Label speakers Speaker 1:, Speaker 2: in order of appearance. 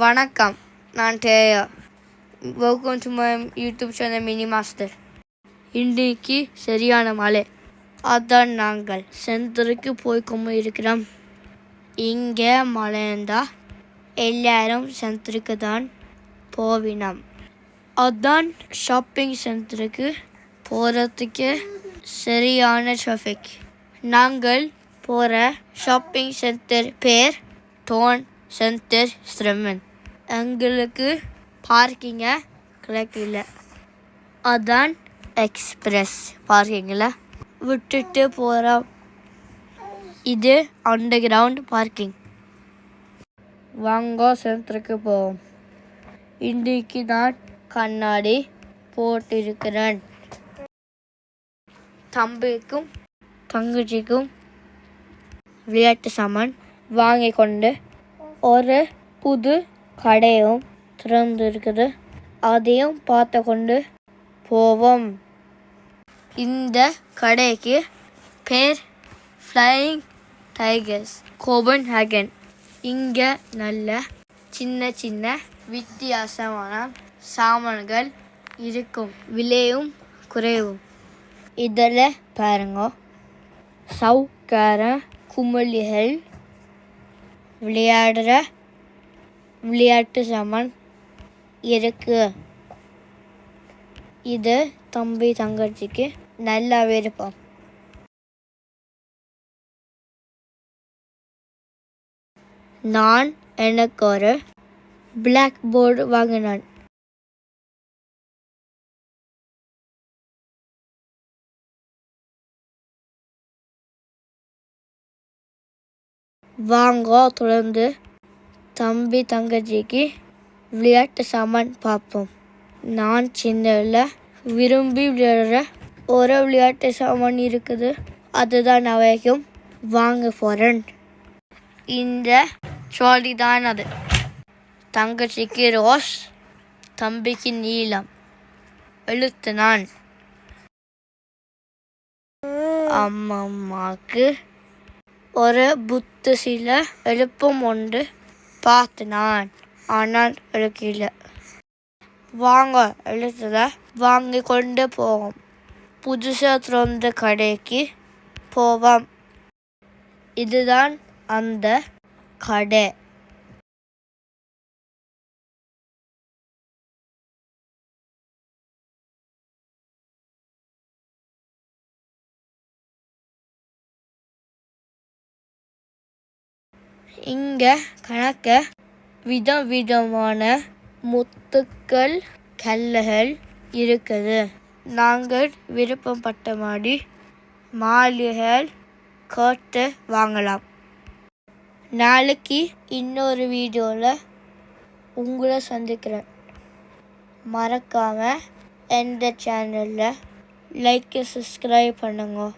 Speaker 1: வணக்கம், நான் Deya. Welcome to my YouTube channel mini master. இன்றைக்கு சரியான மழை. அதான் நாங்கள் சென்டருக்கு போய்க்கொண்டு இருக்கிறோம். இங்கே மழைந்தா எல்லாரும் சென்டருக்கு தான் போவினோம். அதான் ஷாப்பிங் சென்டருக்கு போகிறதுக்கு சரியான டிராஃபிக். நாங்கள் போகிற ஷாப்பிங் சென்டர் பேர் டோன் சென்டர் ஸ்ட்ரெமன். எங்களுக்கு பார்க்கிங்க கிடைக்கல. அதான் எக்ஸ்பிரஸ் பார்க்கிங்கில் விட்டுட்டு போகிறோம். இது அண்டர் கிரவுண்ட் பார்க்கிங். வாங்க சென்டருக்கு போவோம். இன்றைக்கு நான் கண்ணாடி போட்டிருக்கிறேன். தம்பிக்கும் தங்கச்சிக்கும் விளையாட்டு சாமான் வாங்கி கொண்டு ஒரு புது கடையும் திறந்துருக்குது. அதையும் பார்த்து கொண்டு போவோம். இந்த கடைக்கு பேர் ஃப்ளையிங் டைகர்ஸ் கோபன்ஹேகன். இங்கே நல்ல சின்ன சின்ன வித்தியாசமான சாமான்கள் இருக்கும். விலையும் குறைவும். இதில் பாருங்க, சவுக்கார குமிழிகள், விளையாடுற விளையாட்டு சாமான் இருக்கு. இது தம்பி தங்கச்சிக்கு நல்லா விருப்பம். நான் எனக்கு ஒரு பிளாக் போர்டு வாங்கினேன். வாங்க தொடர்ந்து தம்பி தங்கச்சிக்கு விளையாட்டு சாமான் பார்ப்போம். நான் சின்னதில் விரும்பி விளையாடுற ஒரு விளையாட்டு சாமான் இருக்குது. அதுதான் அவைக்கும் வாங்க போகிறேன். இந்த ட்ராலி தான் அது. தங்கச்சிக்கு ரோஸ், தம்பிக்கு நீலம். எழுத்து நான். அம்மாவுக்கு ஒரு புத்து சில எழுப்பும் ஒன்று பார்த்து நான், ஆனால் எழுக்கல. வாங்க எழுத்துல வாங்கி கொண்டு போவோம். புதுசாக திறந்த கடைக்கு போவோம். இதுதான் அந்த கடை. இங்கே கணக்க விதவிதமான முத்துக்கள் கல்லுகள் இருக்குது. நாங்கள் விருப்பப்பட்ட மாதிரி மாலைகள் கேட்டு வாங்கலாம். நாளைக்கு இன்னொரு வீடியோவில் உங்களை சந்திக்கிறேன். மறக்காமல் எந்த சேனலில் லைக் சப்ஸ்கிரைப் பண்ணுங்க.